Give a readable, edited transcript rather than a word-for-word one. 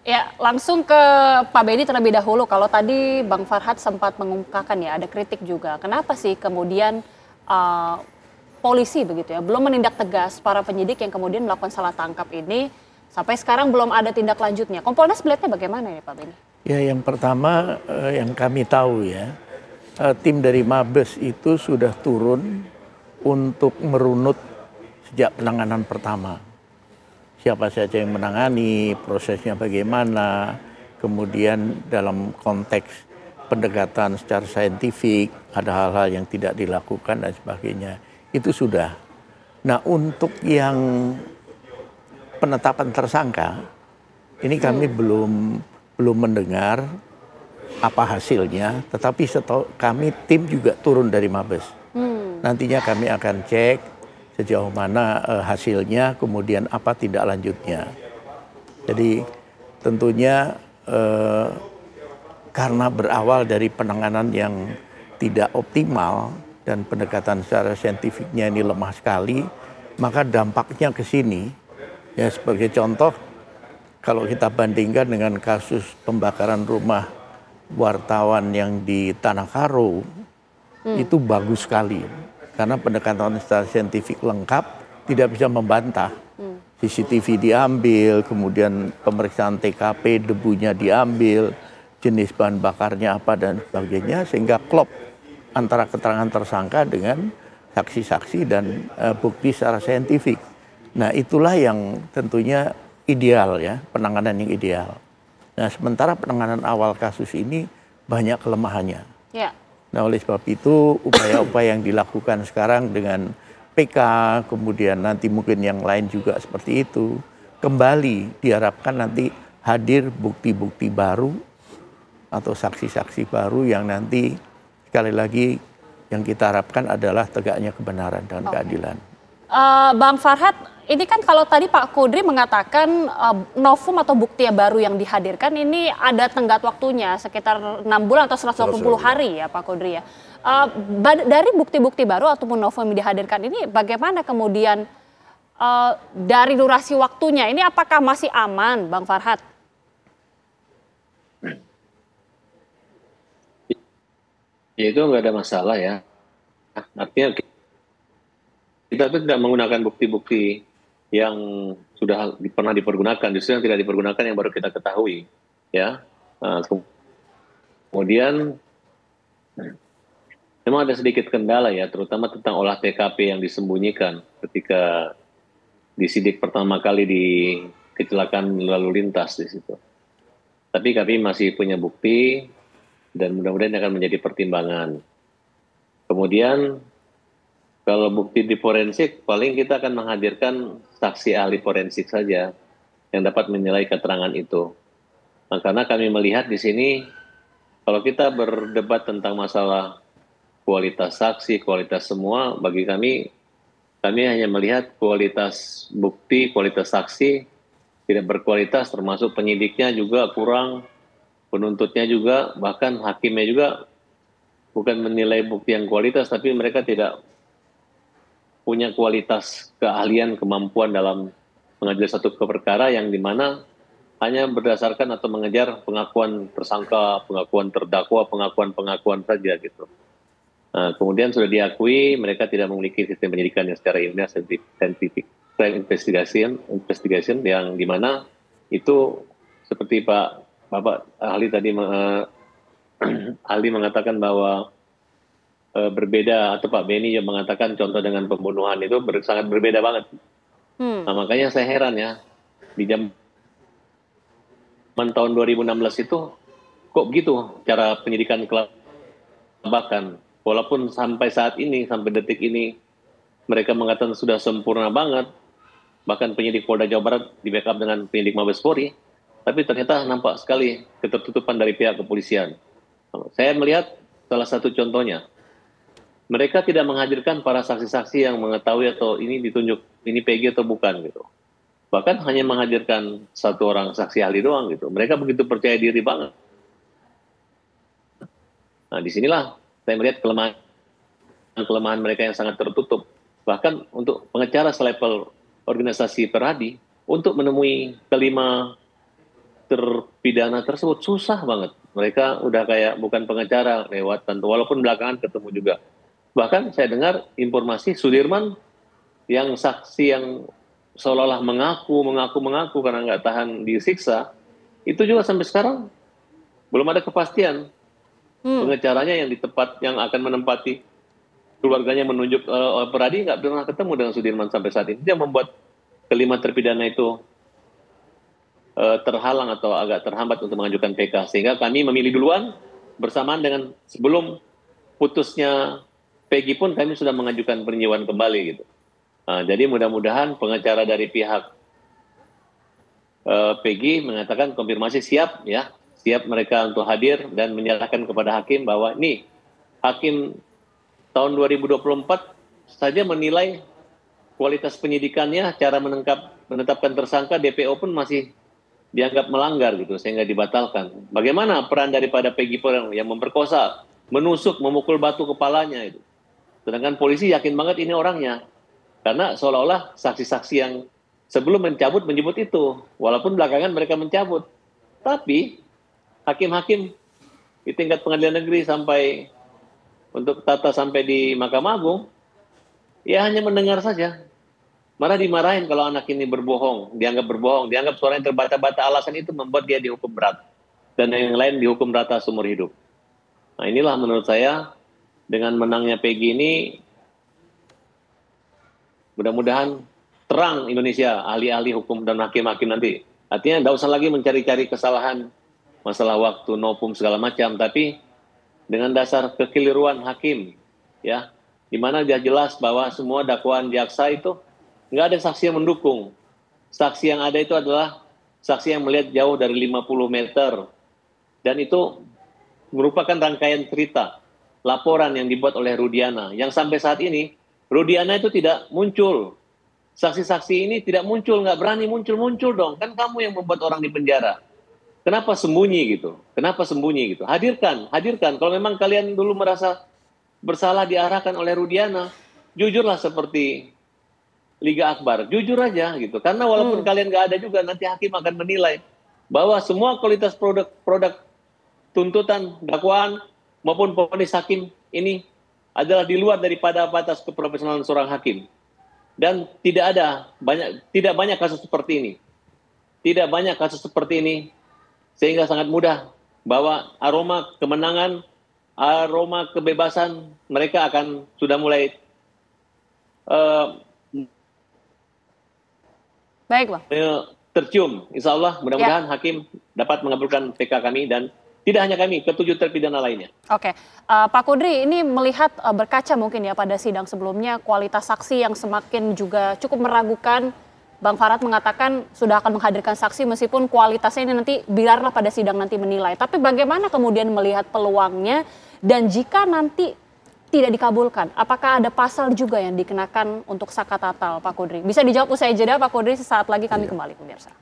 Ya, langsung ke Pak Benny terlebih dahulu. Kalau tadi Bang Farhad sempat mengungkapkan ya, ada kritik juga. Kenapa sih kemudian uh, polisi begitu ya, belum menindak tegas para penyidik yang kemudian melakukan salah tangkap ini, sampai sekarang belum ada tindak lanjutnya. Kompolnas melihatnya bagaimana ya Pak Benny? Ya, yang pertama yang kami tahu ya, tim dari Mabes itu sudah turun untuk merunut sejak penanganan pertama. Siapa saja yang menangani, prosesnya bagaimana, kemudian dalam konteks pendekatan secara saintifik, ada hal-hal yang tidak dilakukan dan sebagainya. Itu sudah. Nah, untuk yang penetapan tersangka, ini kami belum mendengar apa hasilnya, tetapi setahu kami tim juga turun dari Mabes. Nantinya kami akan cek sejauh mana hasilnya, kemudian apa tindak lanjutnya. Jadi tentunya karena berawal dari penanganan yang tidak optimal dan pendekatan secara saintifiknya ini lemah sekali, maka dampaknya ke sini. Ya, sebagai contoh, kalau kita bandingkan dengan kasus pembakaran rumah wartawan yang di Tanah Karo, itu bagus sekali. Karena pendekatan secara saintifik lengkap, tidak bisa membantah. CCTV diambil, kemudian pemeriksaan TKP, debunya diambil, jenis bahan bakarnya apa dan sebagainya, sehingga klop antara keterangan tersangka dengan saksi-saksi dan bukti secara saintifik. Nah, itulah yang tentunya ideal ya, penanganan yang ideal. Nah, sementara penanganan awal kasus ini banyak kelemahannya. Ya. Nah, oleh sebab itu upaya-upaya yang dilakukan sekarang dengan PK, kemudian nanti mungkin yang lain juga seperti itu, kembali diharapkan nanti hadir bukti-bukti baru atau saksi-saksi baru yang nanti sekali lagi yang kita harapkan adalah tegaknya kebenaran dan keadilan. Bang Farhad, ini kan kalau tadi Pak Kudri mengatakan novum atau bukti yang baru yang dihadirkan ini ada tenggat waktunya sekitar 6 bulan atau 180 hari ya Pak Kudri ya. Dari bukti-bukti baru ataupun novum yang dihadirkan ini bagaimana kemudian dari durasi waktunya ini apakah masih aman Bang Farhad? Ya itu nggak ada masalah ya. Artinya kita tidak menggunakan bukti-bukti yang sudah pernah dipergunakan, justru yang tidak dipergunakan yang baru kita ketahui, ya. Kemudian memang ada sedikit kendala ya, terutama tentang olah TKP yang disembunyikan ketika disidik pertama kali di kecelakaan lalu lintas di situ. Tapi kami masih punya bukti dan mudah-mudahan akan menjadi pertimbangan. Kemudian kalau bukti di forensik, paling kita akan menghadirkan saksi ahli forensik saja yang dapat menilai keterangan itu. Nah, karena kami melihat di sini, kalau kita berdebat tentang masalah kualitas saksi, kualitas semua, bagi kami hanya melihat kualitas bukti, kualitas saksi tidak berkualitas, termasuk penyidiknya juga kurang, penuntutnya juga, bahkan hakimnya juga bukan menilai bukti yang kualitas, tapi mereka tidak punya kualitas keahlian, kemampuan dalam mengadili satu perkara yang dimana hanya berdasarkan atau mengejar pengakuan tersangka, pengakuan terdakwa, pengakuan saja gitu. Nah, kemudian sudah diakui mereka tidak memiliki sistem penyidikan yang secara ilmiah, scientific investigation yang dimana itu seperti Bapak ahli tadi ahli mengatakan bahwa berbeda, atau Pak Benny yang mengatakan contoh dengan pembunuhan itu sangat berbeda banget. Nah, makanya saya heran ya, di zaman tahun 2016 itu kok gitu cara penyidikan kelabakan. Walaupun sampai saat ini, sampai detik ini mereka mengatakan sudah sempurna banget, bahkan penyidik Polda Jawa Barat di backup dengan penyidik Mabes Polri, tapi ternyata nampak sekali ketertutupan dari pihak kepolisian. Saya melihat salah satu contohnya, mereka tidak menghadirkan para saksi-saksi yang mengetahui atau ini ditunjuk, ini PG atau bukan gitu. Bahkan hanya menghadirkan satu orang saksi ahli doang gitu. Mereka begitu percaya diri banget. Nah, disinilah saya melihat kelemahan mereka yang sangat tertutup. Bahkan untuk pengacara selevel organisasi Peradi, untuk menemui kelima terpidana tersebut susah banget. Mereka udah kayak bukan pengacara lewat tentu, walaupun belakangan ketemu juga. Bahkan saya dengar informasi Sudirman yang saksi yang seolah-olah mengaku karena nggak tahan disiksa, itu juga sampai sekarang belum ada kepastian pengacaranya yang di tempat yang akan menempati keluarganya menunjuk Peradi nggak pernah ketemu dengan Sudirman sampai saat ini. Itu yang membuat kelima terpidana itu terhalang atau agak terhambat untuk mengajukan PK, sehingga kami memilih duluan bersamaan dengan sebelum putusnya Peggy pun kami sudah mengajukan peninjauan kembali gitu. Jadi mudah-mudahan pengacara dari pihak Peggy mengatakan konfirmasi siap mereka untuk hadir dan menyerahkan kepada hakim bahwa ini hakim tahun 2024 saja menilai kualitas penyidikannya, cara menetapkan tersangka, DPO pun masih dianggap melanggar gitu, sehingga dibatalkan. Bagaimana peran daripada Peggy yang memperkosa, menusuk, memukul batu kepalanya itu. Sedangkan polisi yakin banget ini orangnya. Karena seolah-olah saksi-saksi yang sebelum mencabut menyebut itu, walaupun belakangan mereka mencabut. Tapi hakim-hakim di tingkat pengadilan negeri sampai untuk tata sampai di Mahkamah Agung, ya hanya mendengar saja. Malah dimarahin kalau anak ini berbohong, dianggap suaranya terbata-bata, alasan itu membuat dia dihukum berat. Dan yang lain dihukum rata seumur hidup. Nah inilah menurut saya, dengan menangnya Peggy ini, mudah-mudahan terang Indonesia, ahli-ahli hukum dan hakim-hakim nanti. Artinya tidak usah lagi mencari-cari kesalahan, masalah waktu, nopum segala macam, tapi dengan dasar kekeliruan hakim, ya, di mana dia jelas bahwa semua dakwaan jaksa itu nggak ada saksi yang mendukung. Saksi yang ada itu adalah saksi yang melihat jauh dari 50 meter. Dan itu merupakan rangkaian cerita, laporan yang dibuat oleh Rudiana. Yang sampai saat ini, Rudiana itu tidak muncul. Saksi-saksi ini tidak muncul, nggak berani muncul dong. Kan kamu yang membuat orang di penjara. Kenapa sembunyi gitu? Kenapa sembunyi gitu? Hadirkan. Kalau memang kalian dulu merasa bersalah diarahkan oleh Rudiana, jujurlah seperti Liga Akbar, jujur aja gitu. Karena walaupun kalian nggak ada juga, nanti hakim akan menilai bahwa semua kualitas produk tuntutan, dakwaan maupun vonis hakim ini adalah di luar daripada batas keprofesionalan seorang hakim. Dan tidak banyak kasus seperti ini. Tidak banyak kasus seperti ini, sehingga sangat mudah bahwa aroma kemenangan, aroma kebebasan mereka akan sudah mulai baik, Bang. Tercium. Insya Allah mudah-mudahan hakim dapat mengabulkan PK kami dan tidak hanya kami, ke-7 terpidana lainnya. Oke, Pak Kudri, ini melihat berkaca mungkin ya pada sidang sebelumnya, kualitas saksi yang semakin juga cukup meragukan. Bang Farhad mengatakan sudah akan menghadirkan saksi meskipun kualitasnya ini nanti biarlah pada sidang nanti menilai. Tapi bagaimana kemudian melihat peluangnya dan jika nanti tidak dikabulkan, apakah ada pasal juga yang dikenakan untuk saka tatal, Pak Kudri? Bisa dijawab usai jeda, Pak Kudri, sesaat lagi kami kembali pemirsa.